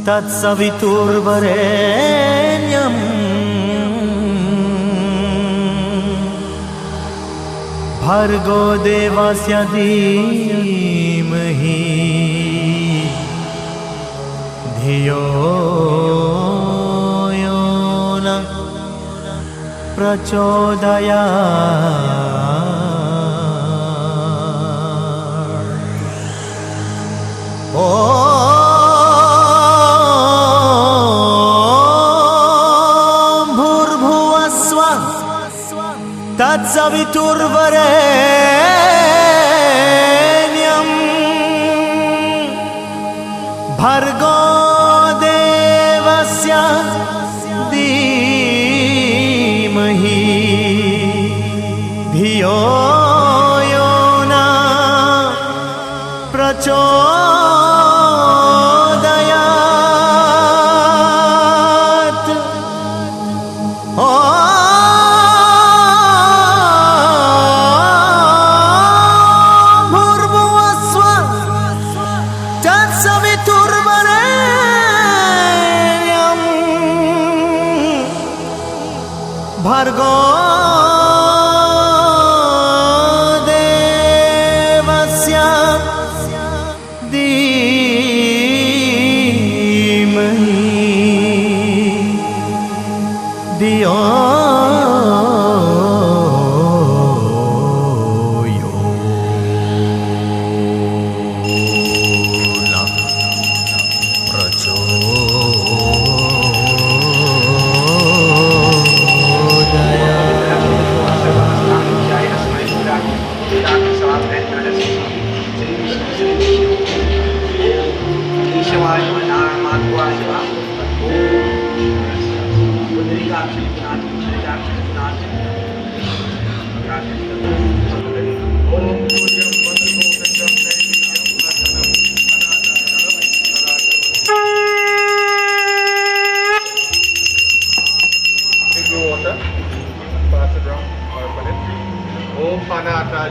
तत्सवितुर्वरेण्यं भर्गो देवस्य धीमहि धियो यो न प्रचोदयात्। तत्सवितुर्वरेण्यं भर्गो देवस्य धीमहि धियो यो न प्रचोदयात्। भर्गो देवस्य धीमहि धियो यो न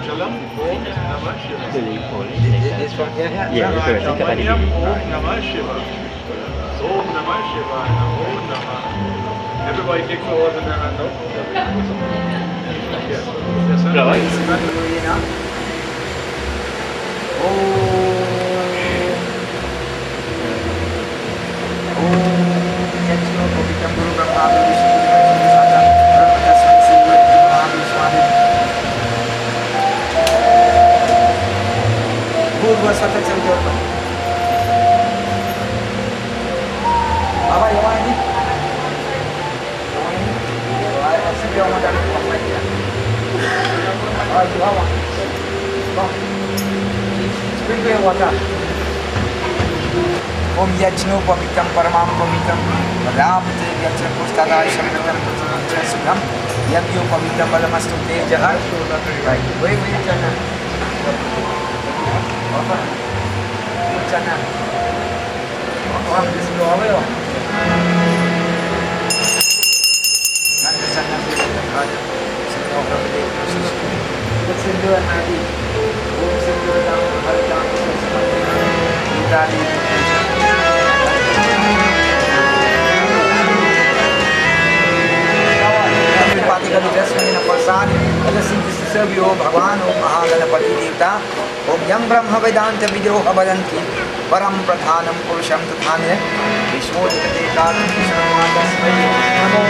Jalam, Om Namah Shivaya. This one here? Yeah, Om Namah Shivaya. Om Namah Shivaya. Om Namah. Everybody take the words in their hand out. Yes, sir. पूर्व सतत चलते हो अब ये वाली सीधे वहाँ जाने को मत किया और जो हवा स्प्रिंग पे हुआ था ओम यज्ञो पवित्रम परमाम पवित्रम राम ते यज्ञ पुस्तकाय शब्दम पुस्तकं सुखम यज्ञो पवित्रम बलमस्तु तेजः वही चलना चलना और इसको आवे हो nanti चलना फिर आज सिंधु का विदेश कुछ सिंधु नादी वो सिंधु दाम हर दाम इताली पाती का विजय में प्रसाद अगर सिंह सर्वयो भगवान ओम महागणपति देवता ओम यं ब्रह्म वेदांत विद्रोह वदन्ति परम प्रधानम पुरुषम तथान्य विष्णुदेवता कृष्णमादस्मै नमो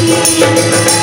Thank you.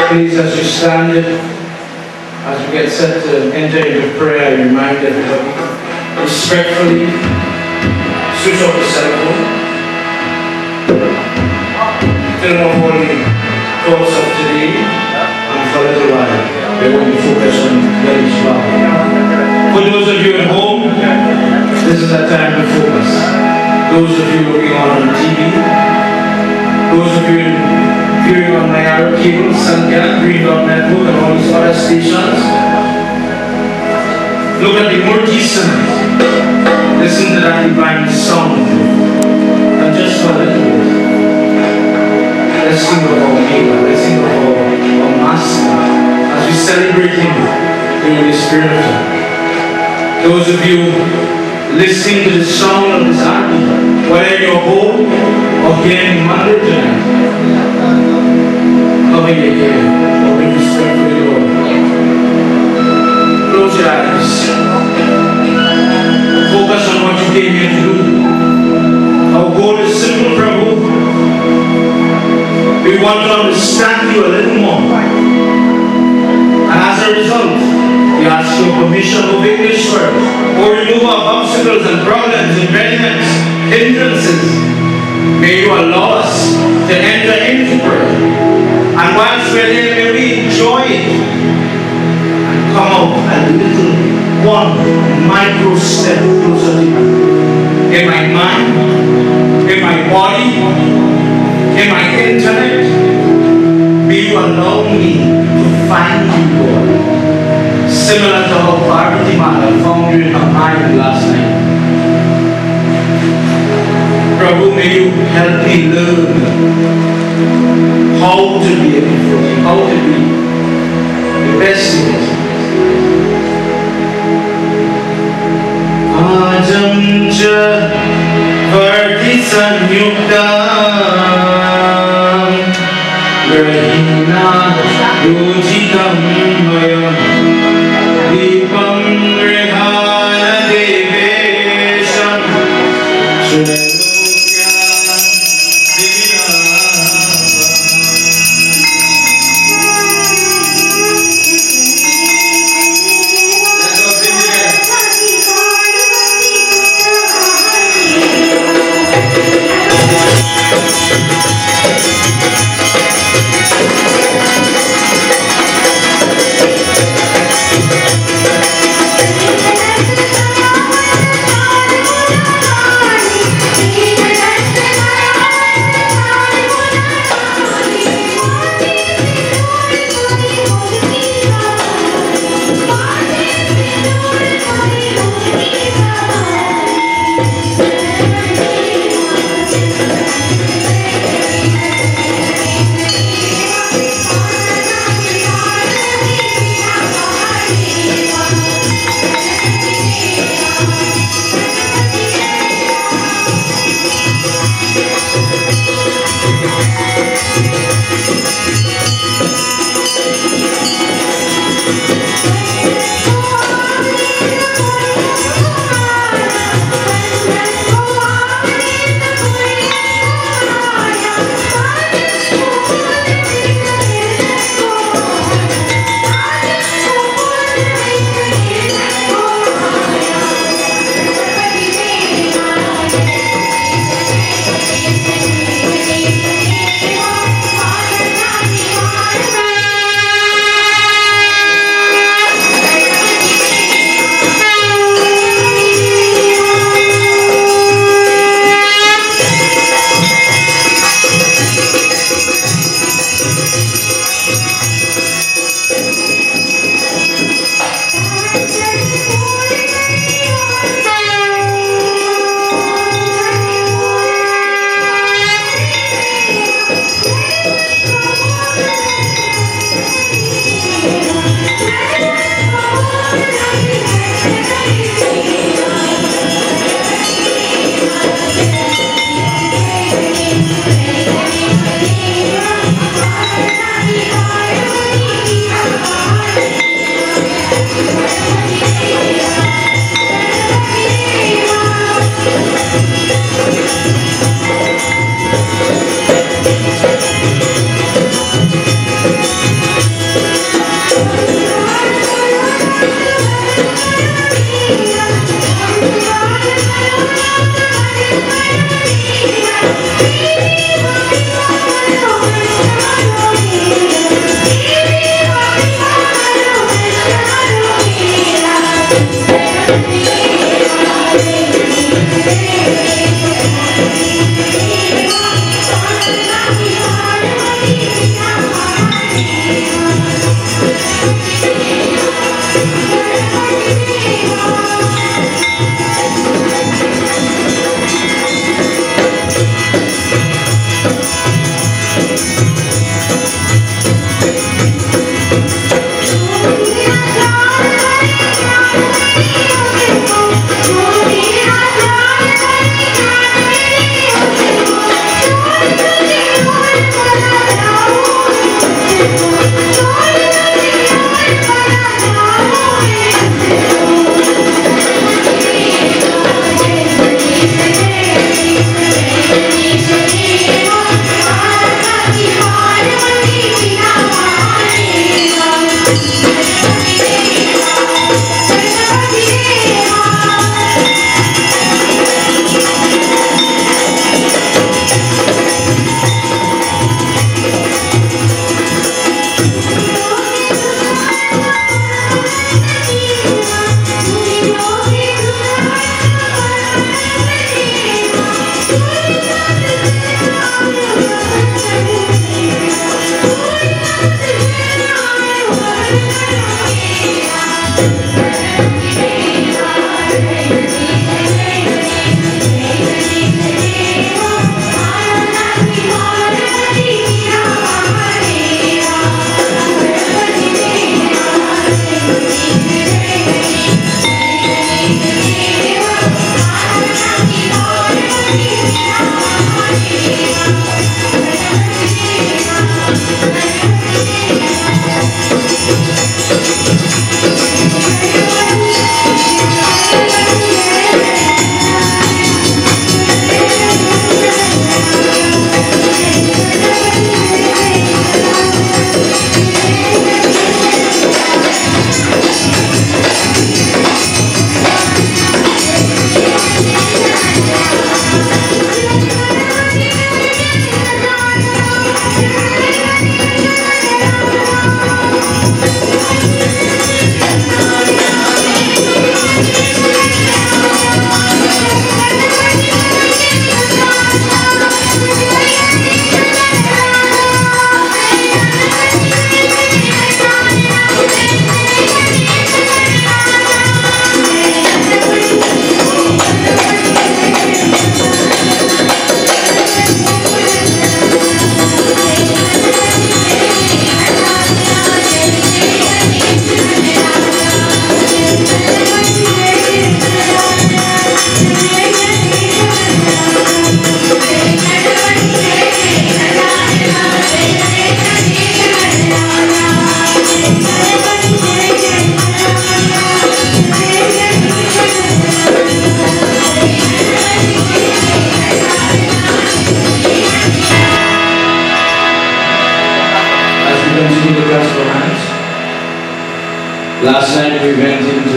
Please, as you stand, as we get set to enter into prayer, I remind everybody, respectfully, switch off the cell phone. Turn off all the thoughts of today, and for a little while, we're going to focus on Ganesh Baba. For those of you at home, this is a time to focus. Those of you looking on TV, those of you viewing on my Arrow Cable, Sangha, Green Dot Network, and all these other stations, look at the Murti signs. Listen to that divine sound. And just for a little bit, let's think of our Maker, let's think of our Master, as we celebrate Him during this period of time. Those of you listening to the sound of His hand, whether in your home or here in Mandalay tonight, cover your ear, or be respectful to Lord. Close your eyes. Focus on what you came here to do. Our goal is simple, Prabhu. We want to understand you a little more. And as a result, we ask your permission to obey this word, or remove our obstacles and problems, impediments, hindrances. May you allow us to enter into prayer. And whilst we're there, may we enjoy it and come out a little one micro step closer to you. In my mind, in my body, in my intellect, may you allow me to find you, Lord. Similar to how Parvati Mata found you in her mind last night. Prabhu, may you help me learn how to be a devotee, how to be the best in it. Ajam cha varti sanyuktam grahina yojitam mayam dipam rihana devesham sunalokya divya.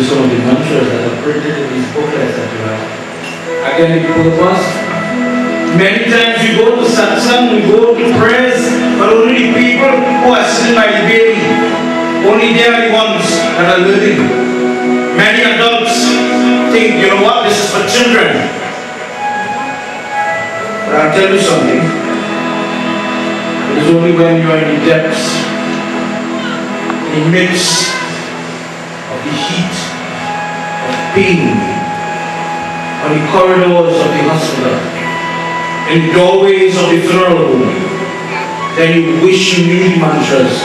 you some of the mantras that are printed in these booklets that you have. Again, the purpose. Many times we go to satsang, we go to prayers, but only the people who are sitting by the baby, only they are the ones that are learning. Many adults think, you know what, this is for children. But I'll tell you something. It is only when you are in the depths, in the midst of the heat, of pain, on the corridors of the hospital, in the doorways of the funeral home, then you wish you knew the mantras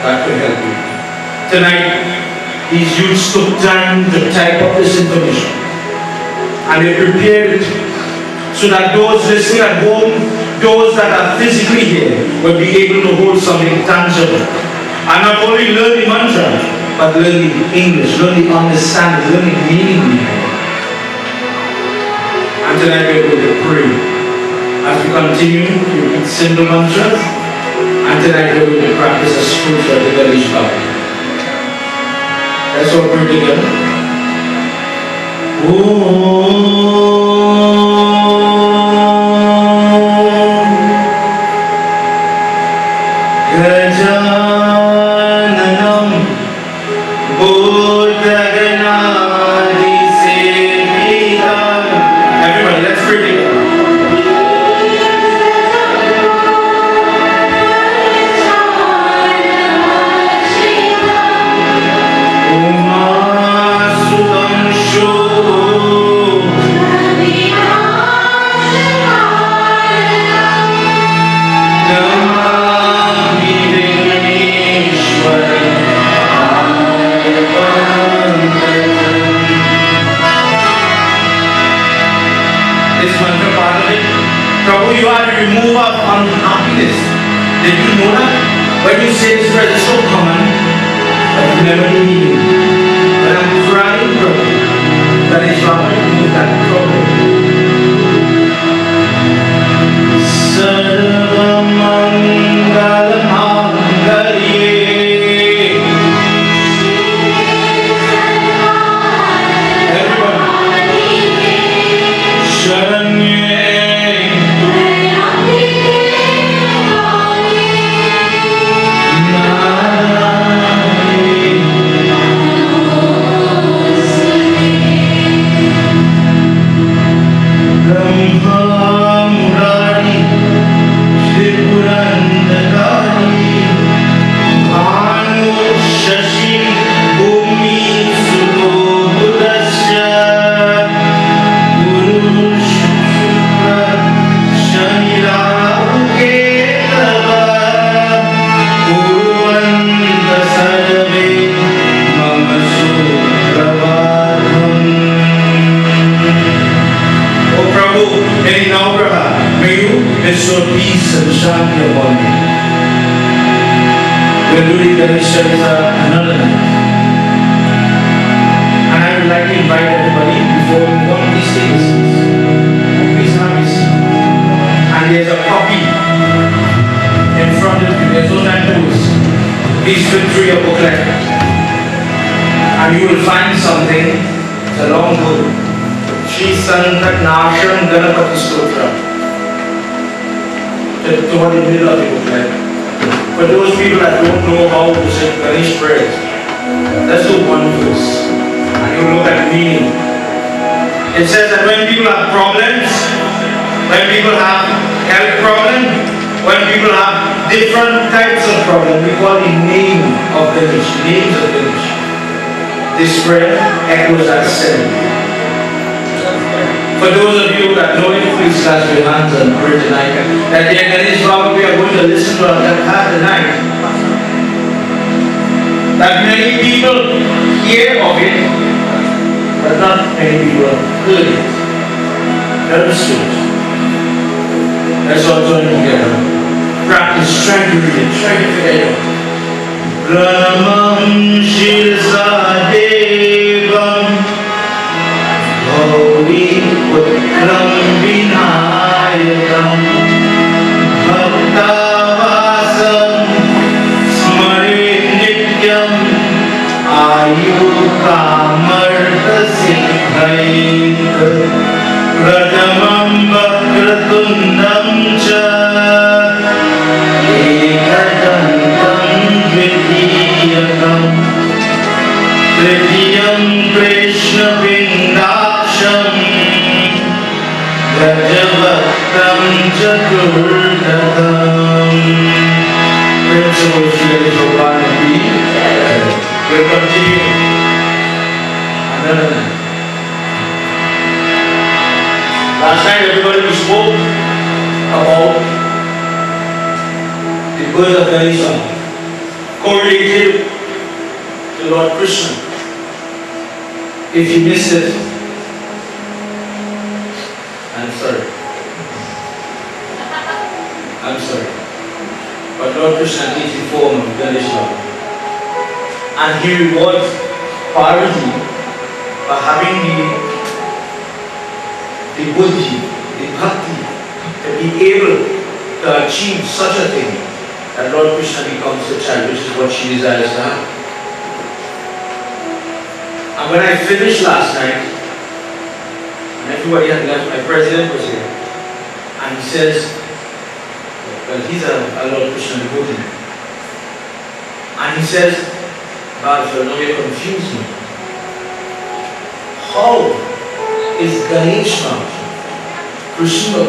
that could help you. Tonight, these youths took time to type up this information, and they prepared it so that those listening at home, those that are physically here, will be able to hold something tangible. And not only learn the mantra, but learn the English, learn the understanding, learn the meaning behind it. And tonight we're going to pray. As we continue to repeat simple mantras, and tonight we're going to practice a spiritual Ganesh Baba. Let's all pray together. Gajananam Bhudaganadi Sevidam. Everybody, let's pray together. Prabhu, you are the remover of unhappiness. Did you know that? When you say this prayer, it's so common, but you never need it. When I'm crying, Prabhu, that is why I remove that problem. Sarvamangalamangale bestow peace and shanti upon you. We're doing Ganesh Chalisa another night. And I would like to invite everybody before we go on these things. Please have a seat. And there's a copy in front of you. There's no time to lose. Please flip through your booklet. And you will find something. It's a long book. Shri Sankat Nasham Ganapati Stotra. Toward the middle of the booklet. For those people that don't know how to say Ganesh prayers, let's do one verse. And you look at the meaning. It says that when people have problems, when people have health problems, when people have different types of problems, we call the name of Ganesh, names of Ganesh. This prayer echoes that same. For those of you that know it, please clasp your hands and pray tonight. That the Ganesh Baba, we are going to listen to that tonight. That many people hear of it, but not many people heard it. Understood. Let's all join together. Practice, try to read it, try to figure it out. Brahmam Shirsa Devam Gauri Putram Vinayakam Bhaktavasam Smare Nityam Ayu Kama प्रथमं वक्रतुण्डं च एकदन्तं द्वितीयकम् तृतीयं कृष्णपिण्डाक्षम् गजवक्त्रं चतुर्थकम्. Principal Srila Prabhupada Ji will continue another night. Last night everybody spoke about the birth of Ganesha correlated to Lord Krishna. If you missed it, I'm sorry. I'm sorry. But Lord Krishna takes the form of Ganesha. And he rewards Parvati for having the buddhi, the bhakti, to be able to achieve such a thing that Lord Krishna becomes the child, which is what she desires to have. And when I finished last night, and everybody had left, my president was here, and he says, well, he's a Lord Krishna devotee. And he says, Bhagavad, now you confuse me. How is Ganesha Krishna?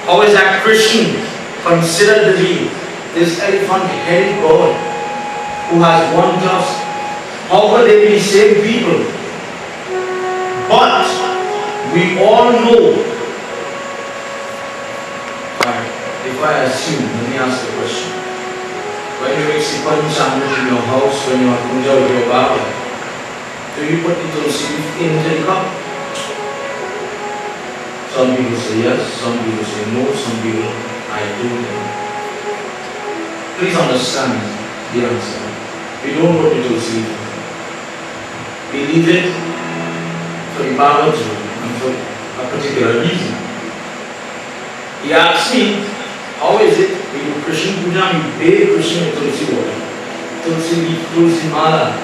How is that Krishna considered to be this elephant-headed God who has one tusk? How could they be the same people? But we all know. If I assume, let me ask the question. When you make Sipan Sandwich in your house, when you are puja with your Baba, do you put the tulsi in the cup? Some people say yes, some people say no, some people I don't know. Please understand the answer. We don't put the tulsi. We leave it for the Baba to and for a particular reason. He asked me, how is it we do Krishna Puja, we bathe Krishna in Tulsi water, Tulsi leaf, Tulsi mala.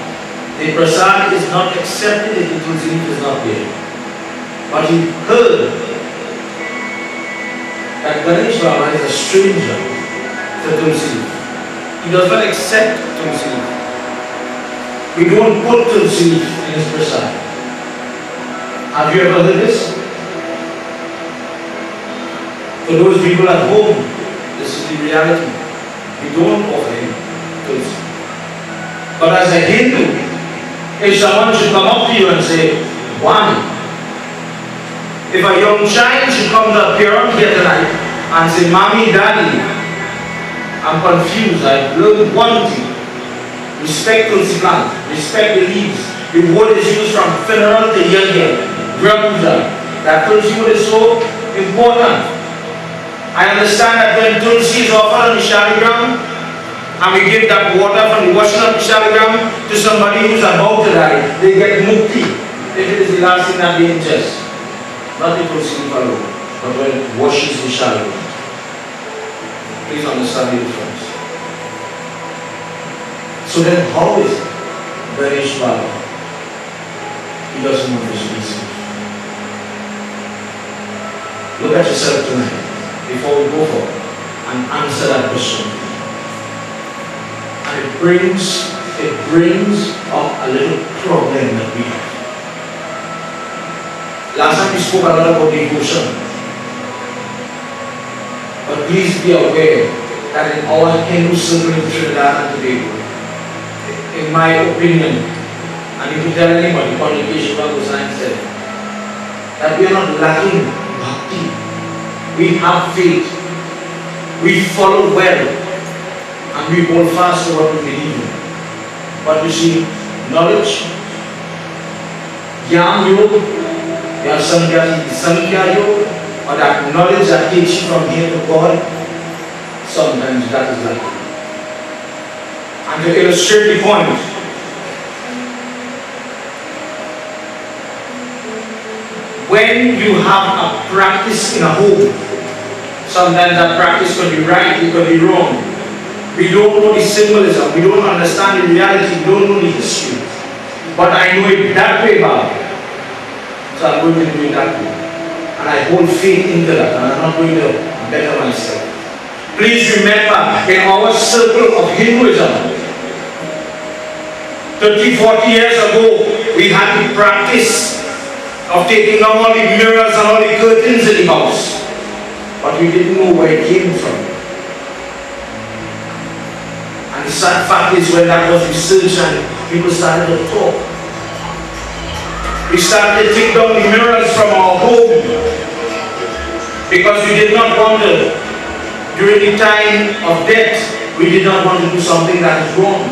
The prasad is not accepted if the Tulsi leaf is not there. But he heard that Ganesh Baba is a stranger to Tulsi leaf. He does not accept Tulsi leaf. We don't put Tulsi leaf in his prasad. Have you ever heard this? For those people at home, this is the reality. We don't offer him Tulsi. But as a Hindu, if someone should come up to you and say, Wani, if a young child should come to appear on here tonight and say, Mommy, Daddy, I'm confused, I've learned one thing. Respect Tulsi plant, respect the leaves. The wood is used from funeral to yajna, Gra Puja. That Tulsi wood is so important. I understand that when Tulsi is offered on the Shaligram, and we give that water from the washing of the Shaligram to somebody who's about to die, they get mukti if it is the last thing that they ingest. Not the Tulsi alone, but when it washes the Shaligram. Please understand the difference. So then how is Ganesh Baba? He doesn't want this reason. Look at yourself tonight. Before we go forward and answer that question. And it brings up a little problem that we have. Last time we spoke a lot about devotion. But please be aware that in our Hindu circle in Trinidad and Tobago, in my opinion, and if you tell anybody, Congregation Bible Science said, that we are not lacking bhakti. We have faith, we follow well, and we hold fast to what we believe in. But you see, knowledge, Jnana Yoga, you have Sankhya Yoga, or that knowledge that takes you from here to God, sometimes that is like it. And to illustrate the point, when you have a practice in a home, sometimes that practice could be right, it could be wrong. We don't know the symbolism, we don't understand the reality, we don't know the history. But I know it that way, Baba. So I'm going to do it that way. And I hold faith into that, and I'm not going to better myself. Please remember, in our circle of Hinduism, 30, 40 years ago, we had the practice of taking down all the mirrors and all the curtains in the house. But we didn't know where it came from. And the sad fact is, when that was researched and people started to talk, we started to take down the mirrors from our home because we did not want to, during the time of death, we did not want to do something that is wrong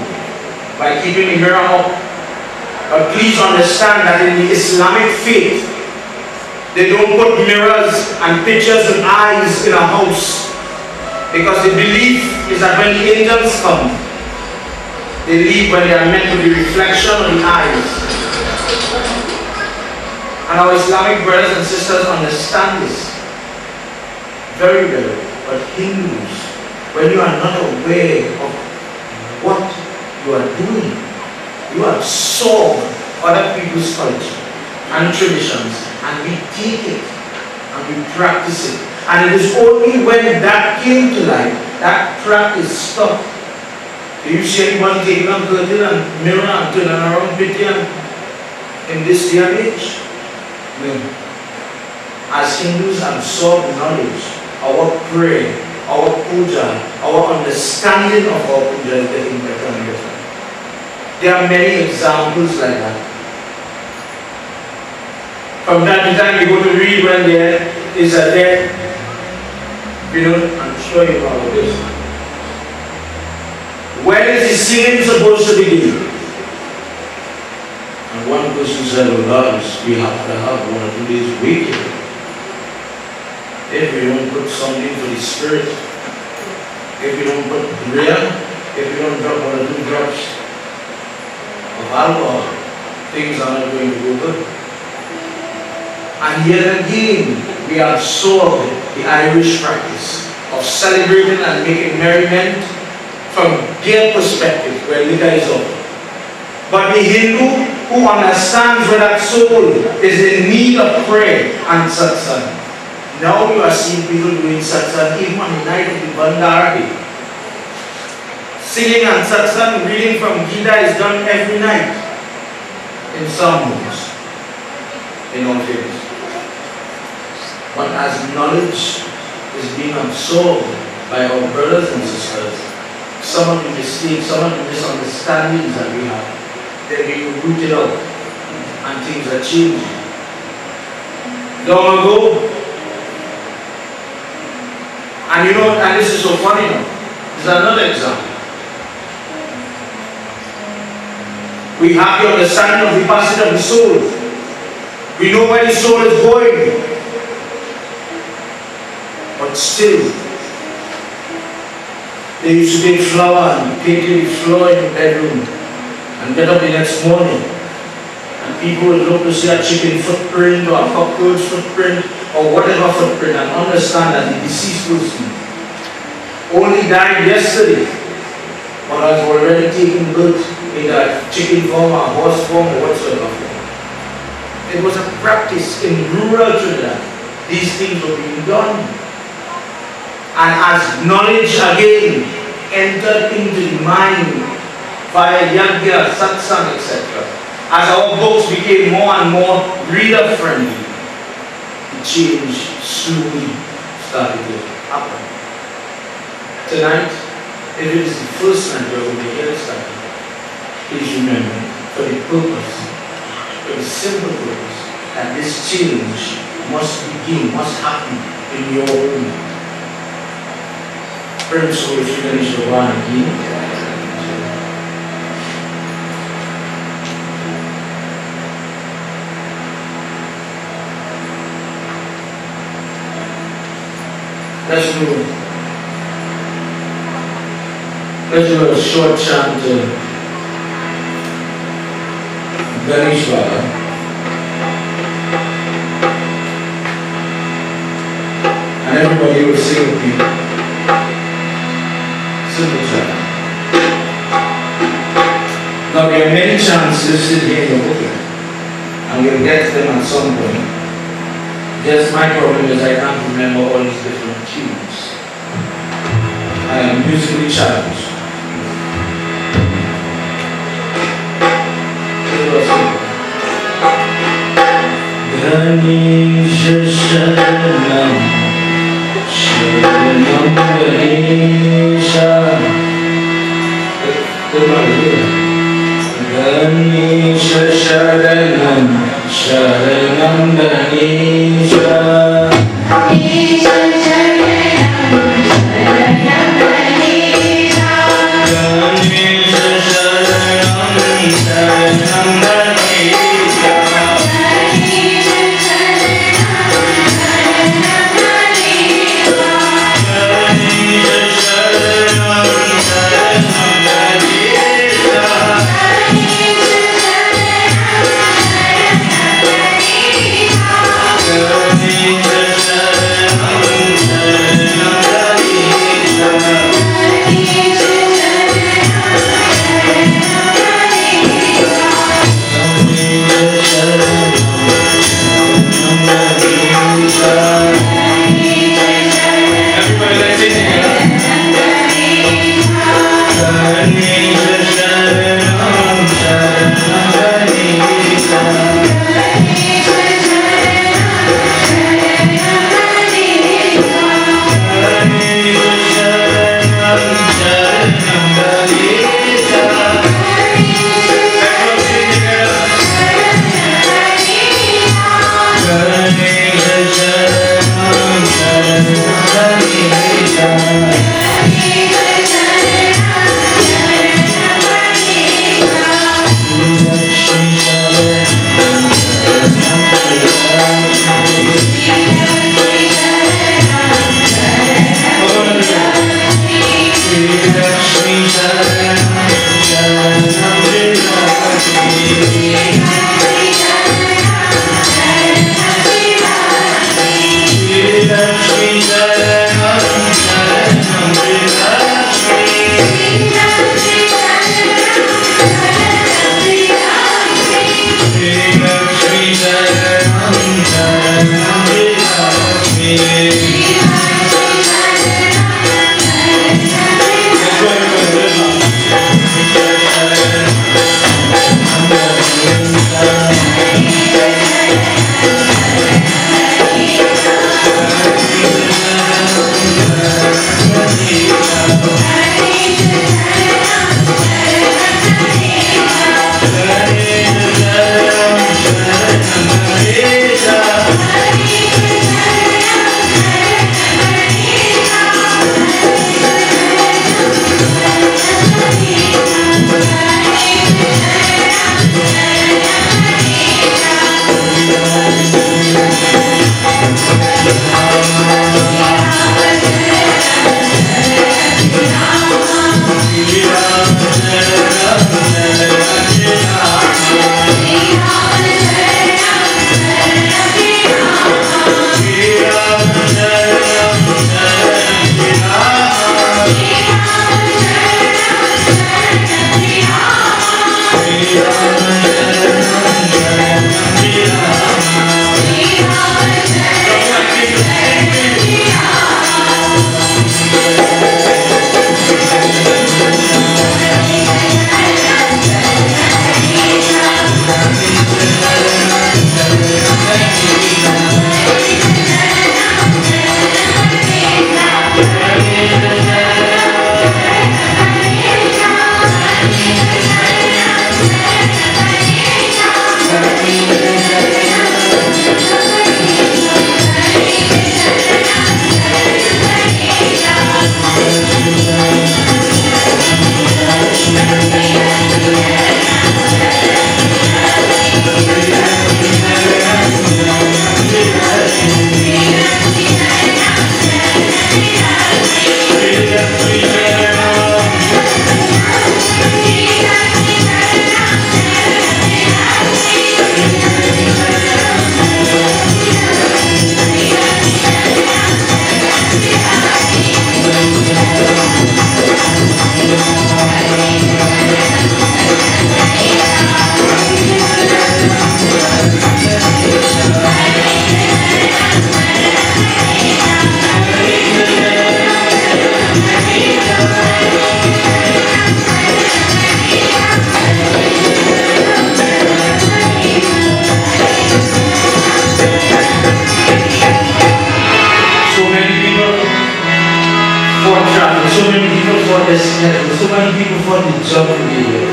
by keeping the mirror up. But please understand that in the Islamic faith, they don't put mirrors and pictures and eyes in a house, because the belief is that when the angels come, they leave when they are meant to be reflection of the eyes. And our Islamic brothers and sisters understand this very well. But Hindus, when you are not aware of what you are doing, you absorb other people's culture and traditions, and we take it and we practice it. And it is only when that came to light, that practice stopped. Do you see anybody taking up curtain and mirror and turning around pity in this day and age? No. As Hindus absorb knowledge, our prayer, our puja, our understanding of our puja is getting better and better. There are many examples like that. From time to time you go to read when there is a death. I'm sure you know about this. When is the singing supposed to begin? And one person said, "Oh Lord, we have to have 1 or 2 days waiting. If we don't put something for the spirit, if we don't put prayer, if we don't drop 1 or 2 drops of alcohol, things are not going to go good." And yet again, we absorb the Irish practice of celebrating and making merriment from their perspective, where liquor is up. But the Hindu who understands where that soul is in need of prayer and satsang, now you are seeing people doing satsang even on the night of the Bandara Day. Singing and satsang, reading from Gita is done every night in some homes, in all faiths. But as knowledge is being absorbed by our brothers and sisters, some of the mistakes, some of the misunderstandings that we have, they're being rooted out and things are changing. Long ago, and this is so funny now, this is another example. We have the understanding of the passage of the soul. We know where the soul is going. But still, they used to take flour and paint the floor in the bedroom and get up the next morning, and people would look to see a chicken footprint or a cockroach footprint or whatever footprint and understand that the deceased person only died yesterday, but has already taken birth in a chicken form or a horse form or whatsoever form. It was a practice in rural Trinidad. These things were being done. And as knowledge again entered into the mind via yagya, satsang, etc., as our books became more and more reader friendly, the change slowly started to happen. Tonight, if it is the first time you're going to hear this, please remember, for the purpose, for the simple purpose, that this change must begin, must happen in your home. Friends, so if you finish the one again. Let's do a short chant to Ganesh Baba. And everybody will sing with me. Simple chant. Now there are many chants listed here in the booklet. And and we'll get them at some point. Just my problem is I can't remember all these different tunes. I am musically challenged. Ganesha Sharanam Sharanam Ganesha Ganesha Sharanam Sharanam Ganesha destiny. So many people fought the job in the year.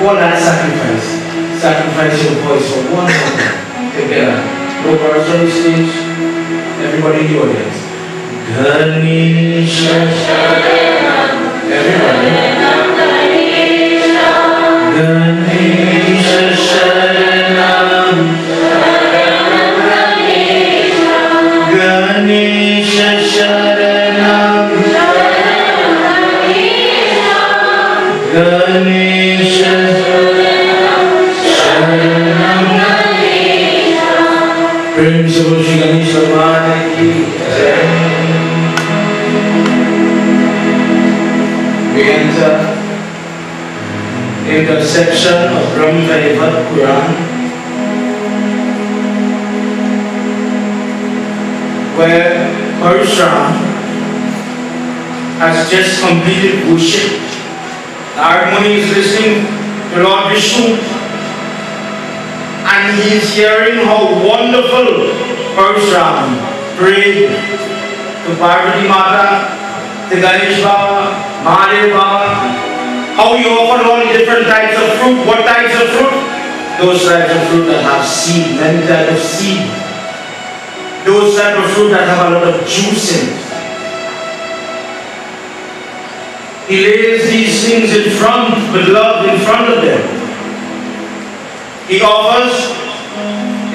All that sacrifice. Sacrifice your voice for one moment together. No chorus on the stage. Everybody in the audience. Ganesha Sharanam. Everybody. Ganesha Sharanam. Ganesha Sharanam. Ganesha Prem se Bol Shri Ganesh Bhagwan ki jai. We enter in the section of Brahm Vaivat Quran where Parashuram has just completed worship. Narad Muni is listening to Lord Vishnu and he is hearing how wonderful Parashuram prayed to Parvati Mata, to Ganesh Baba, Mahadev Baba, how he offered all the different types of fruit. What types of fruit? Those types of fruit that have seed, many types of seed. Those types of fruit that have a lot of juice in it. He lays these things in front, with love in front of them. He offers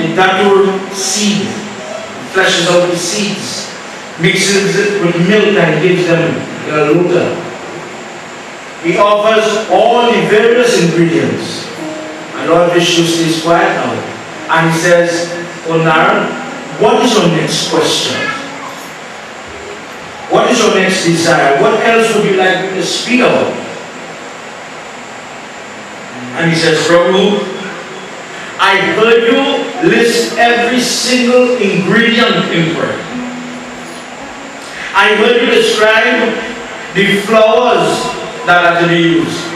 the datur seed, fleshes out the seeds, mixes it with milk and gives them a lota. He offers all the various ingredients. And Lord Vishnu stays quiet now. And he says, "O Narad, what is your next question? What is your next desire? What else would you like me to speak about?" And he says, "Prabhu, I heard you list every single ingredient in prayer. I heard you describe the flowers that are to be used.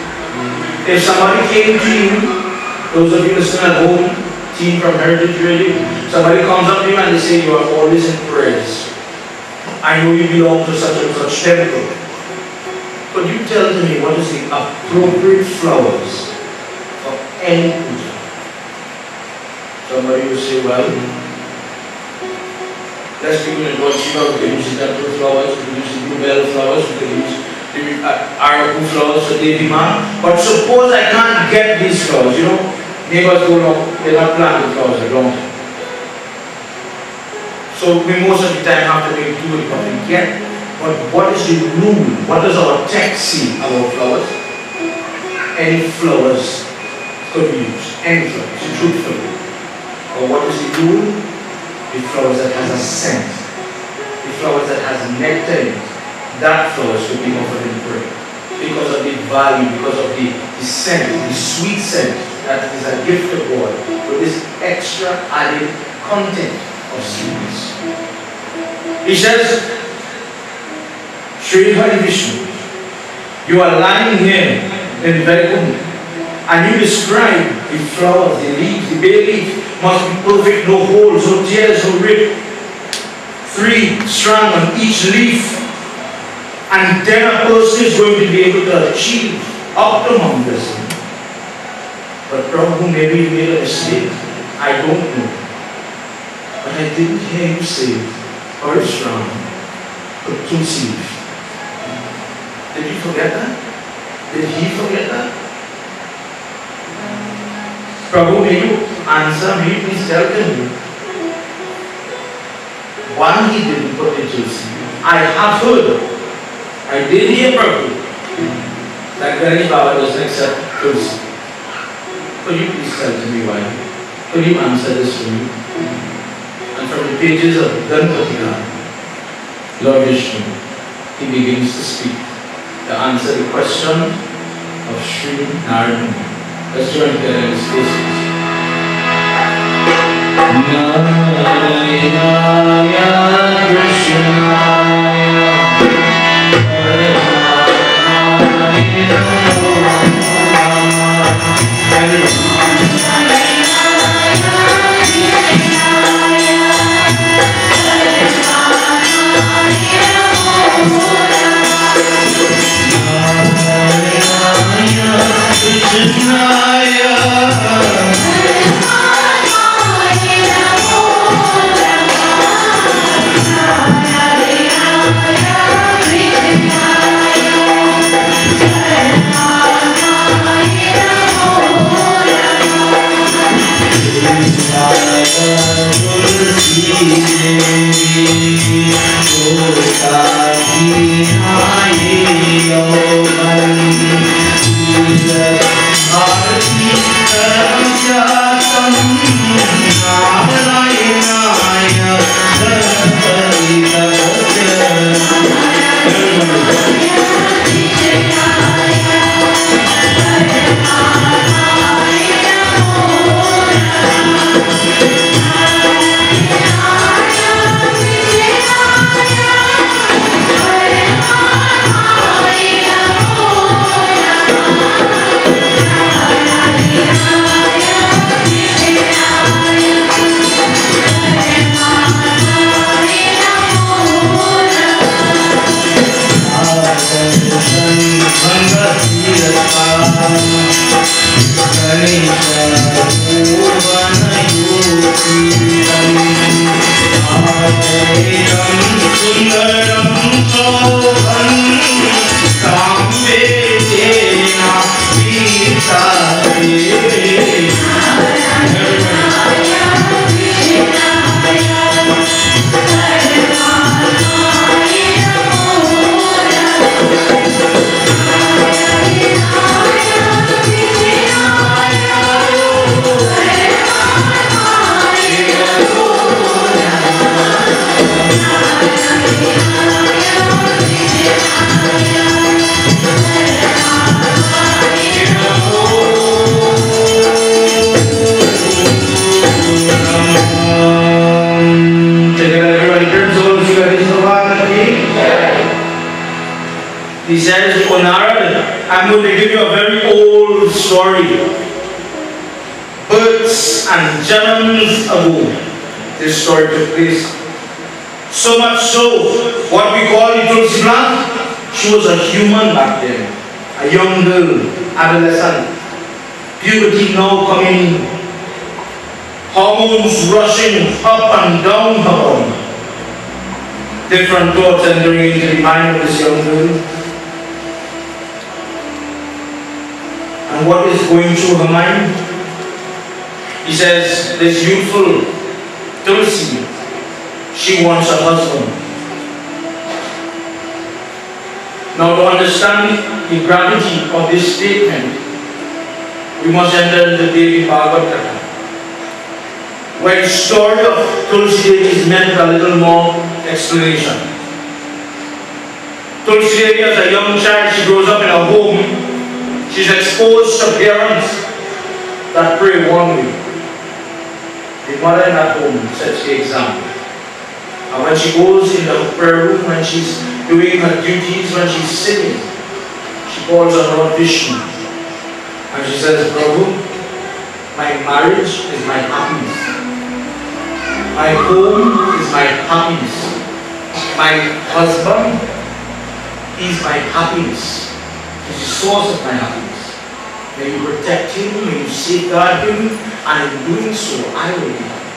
If somebody came to you, those of you listening at home, team from Heritage Radio, somebody comes up to you and they say you are always in prayers. I know you belong to such and such temple. Could you tell me what is the appropriate flowers for any puja?" Somebody will say, "Well, let's begin with Lord Shiva. We can use the temple flowers, we can use the bluebell flowers, we can use the Araku flowers for Devi Ma. But suppose I can't get these flowers, you know, neighbors go along, they're not planting flowers, they don't. So we most of the time have to make do with what we get. But what is the rule? What does our text say about flowers? Any flowers could be used. Any flowers, truthfully. Or what is the rule? The flowers that has a scent. The flowers that has nectar in it. That flowers should be offered in prayer. Because of the value, because of the scent, the sweet scent that is a gift of God with this extra added content of sweetness. He says, "Shri Hari Vishnu, you are lying here in Vaikuntha and you describe the flowers, the leaves, the bay leaf must be perfect, no holes, no tears, no rip, 3 strands on each leaf, and then a person is going to be able to achieve optimum blessing. But Prabhu, maybe you made a mistake. I don't know. But I didn't hear you say Parashuram put 2 seeds. Did you forget that? Did he forget that? Prabhu, may you answer me, please tell me why he didn't put the 2 seeds. I have heard, I did hear Prabhu, that Ganesh Baba doesn't accept 2 seeds. Could you please tell me why? Could you answer this for me? And from the pages of Ganpati, Lord Vishnu, he begins to speak, to answer the question of Sri Narad. Let's join together in his faces. Narayana Krishnaya He says, Onarad, I'm going to give you a very old story. Births and generations ago, this story took place. So much so, what we call the Tulsi plant, she was a human back then. A young girl, adolescent. Puberty now coming. Hormones rushing up and down her body. Different thoughts entering into the mind of this young girl. And what is going through her mind? He says, this youthful Tulsi, she wants a husband. Now to understand the gravity of this statement, we must enter into Devi Bhagavad Gita, where the story of Tulsi Devi is meant a little more explanation. Tulsi Devi, as a young child, she grows up in a home. She's exposed to parents that pray one way. The mother in that home sets the example. And when she goes in the prayer room, when she's doing her duties, when she's sitting, she calls on Lord Vishnu. And she says, Prabhu, my marriage is my happiness. My home is my happiness. My husband is my happiness. He's the source of my happiness. May you protect him, may you safeguard him, and in doing so, I will be happy.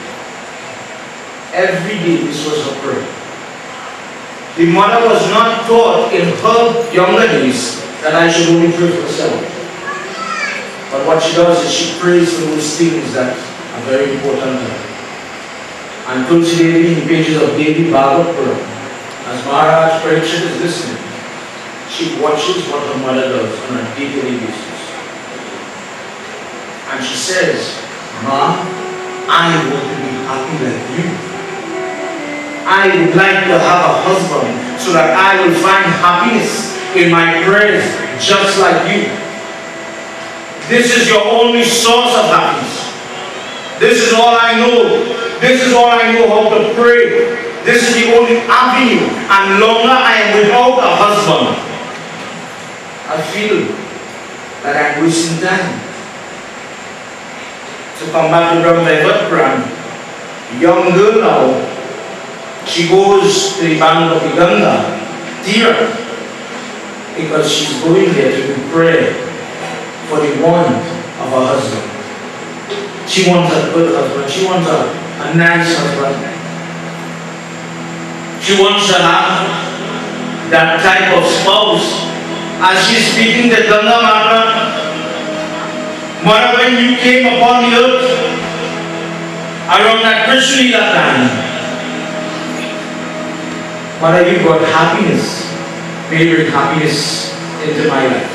Every day this was her prayer. The mother was not taught in her younger days that I should only pray for herself. But what she does is she prays for those things that are very important to her. And Tulsi Devi, in pages of Devi Bhagavad Gita, as Maharaj Parikshit is listening, she watches what her mother does on a day-to-day basis. And she says, Ma, I want to be happy like you. I would like to have a husband so that I will find happiness in my prayers just like you. This is your only source of happiness. This is all I know. This is all I know how to pray. This is the only avenue, and longer I am without a husband, I feel that I'm wasting time. To come back to Brahma Puran, a young girl now, she goes to the bank of the Ganga, dear, because she's going there to do prayer for the want of a husband. She wants a good husband. She wants a nice husband. She wants to have that type of spouse. As she's speaking to Ganga Mata, Mother, when you came upon the earth around that Krishna Lila time, Mother, you brought happiness. May you bring happiness into my life.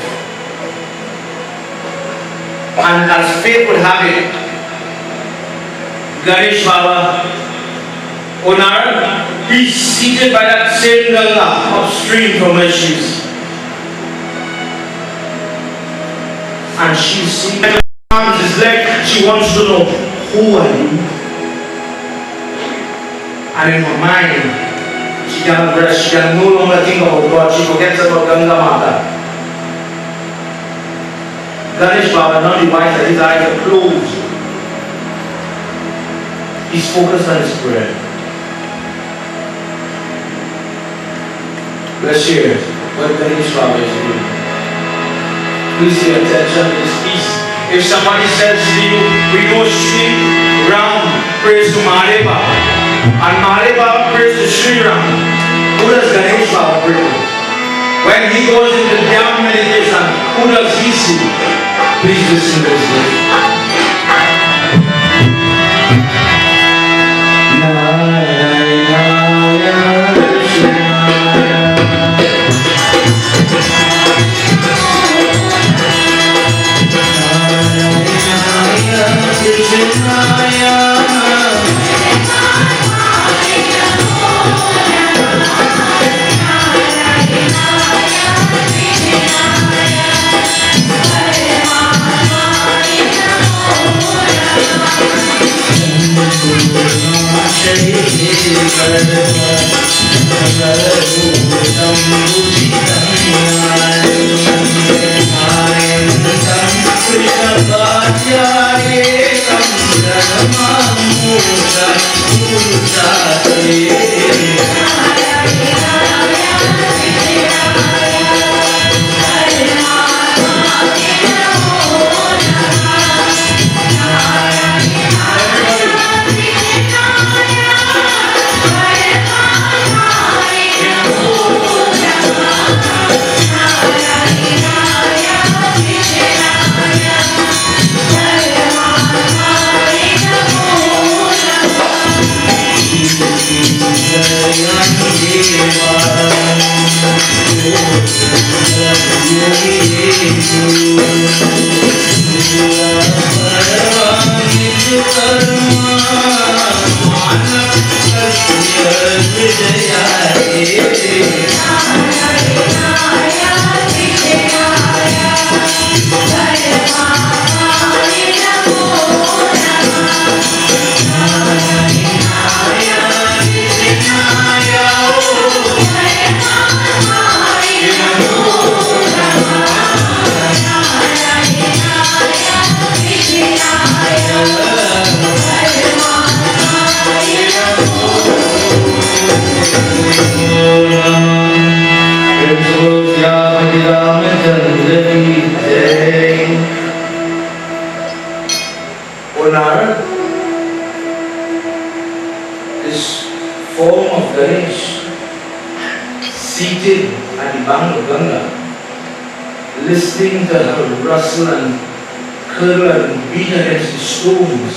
And as fate would have it, Ganesh Baba, Onarad, he's seated by that same Ganga upstream from where she is. And she's seeing his arms, his leg. She wants to know, who are you? And in her mind, she cannot rest. She can no longer think about God. She forgets about Ganga Mata. Ganesh Baba, not the white, his eyes are closed. He's focused on his prayer. Let's hear what Ganesh Baba is doing. Please pay attention to this piece. If somebody says to you, we go Sri Ram prays to Mare Baba, and Mare Baba prays to Sri Ram, who does Ganesh Baba pray to? When he goes into Dhyan meditation, who does he see? Please listen to this verse. Shri This form of Ganesh seated at the bank of Ganga, listening to her rustle and curl and beat against the stones,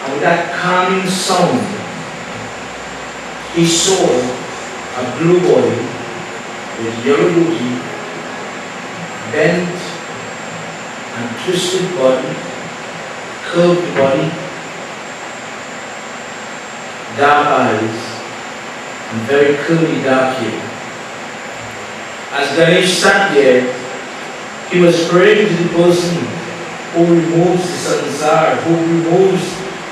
and with that calming sound, he saw a blue boy with yellow booty, bent and twisted body, curved body, dark eyes, and very curly dark hair. As Ganesh sat there, he was praying to the person who removes the sansar, who removes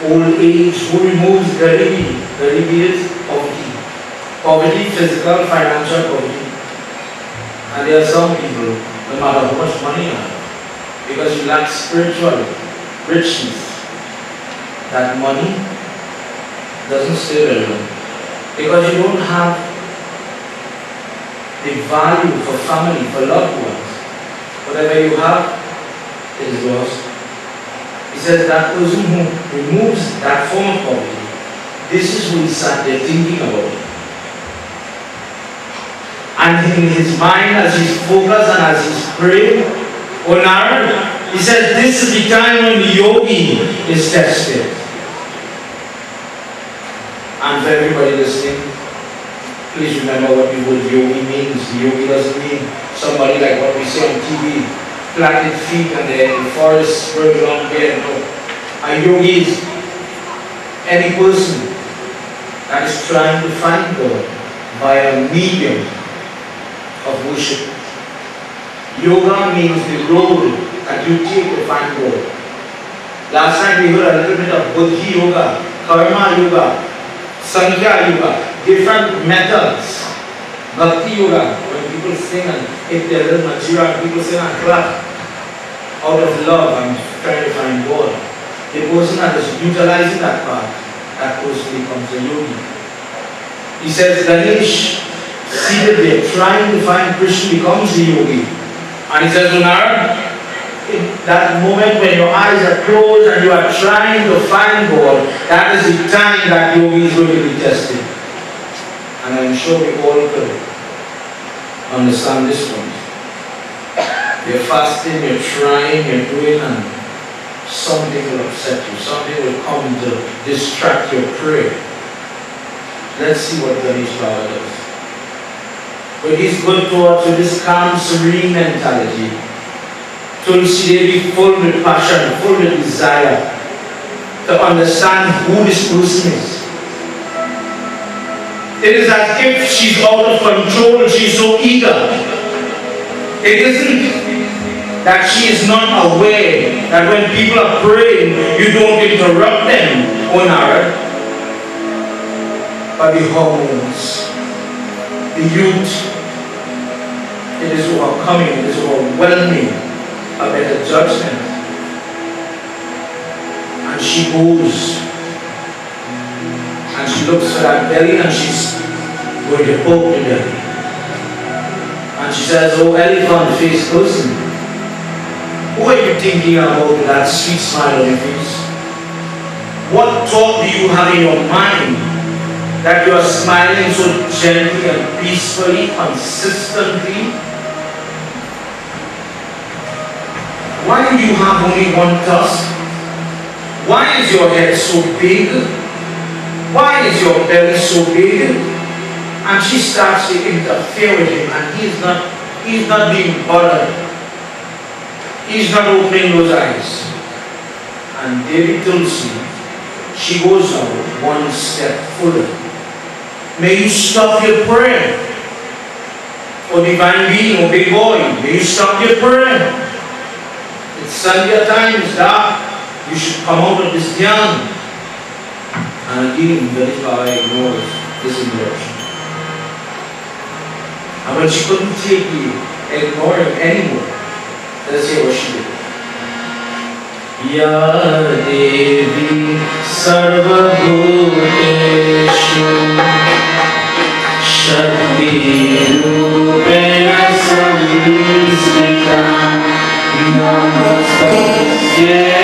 old age, who removes garibi. Garibi is poverty. Poverty, physical, financial poverty. And there are some people, no matter how much money you have, because you lack spiritual richness, that money doesn't stay very long. Because you don't have the value for family, for loved ones. Whatever you have is lost. He says that person who removes that form of poverty, this is who he sat there thinking about it. And in his mind, as he's focused and as he's praying, on Narad, he says this is the time when the yogi is tested. And for everybody listening, please remember what the word yogi means. The yogi doesn't mean somebody like what we see on TV, planted feet and they're in the forest, spread long beard. No. A yogi is any person that is trying to find God by a medium of worship. Yoga means the road that you take to find God. Last time we heard a little bit of Buddhi Yoga, Karma Yoga, Sankhya Yoga, different methods. Bhakti Yoga, when people sing and hit their little manjira, people sing and clap out of love and trying to find God. The person that is utilizing that path, that person becomes a yogi. He says Ganesh, seated there, trying to find Krishna, becomes a yogi. And he says, Unard, in that moment when your eyes are closed and you are trying to find God, that is the time that yogi is going to be tested. And I'm sure we all could understand this one. You're fasting, you're trying, you're doing, and something will upset you. Something will come to distract your prayer. Let's see what Ganesh Baba does. With his good thoughts, with this calm, serene mentality, Tulsi Devi full with passion, full with desire to understand who this person is. It is as if she's out of control, she's so eager. It isn't that she is not aware that when people are praying, you don't interrupt them, O Narad. are the hormones. The youth, it is overcoming, it is overwhelming a better judgment. And she goes and she looks for that belly and she's going to poke the belly. And she says, "Oh, elephant-faced person, who are you thinking about with that sweet smile on your face? What thought do you have in your mind that you are smiling so gently and peacefully, consistently? Why do you have only one tusk? Why is your head so big? Why is your belly so big?" And she starts to interfere with him, and he's not being bothered. He's not opening those eyes. And Devi Tulsi, she goes out one step further. "May you stop your prayer. O divine being, O big boy, may you stop your prayer. It's Sandhya time, it's dark. You should come out of this dhyan." And again, Velikala ignores this interruption. And when she couldn't take the ignoring anymore, let's hear what she did. Ya Devi Sarva Bhuteshu Shakti Rupena Samvistita Namastasya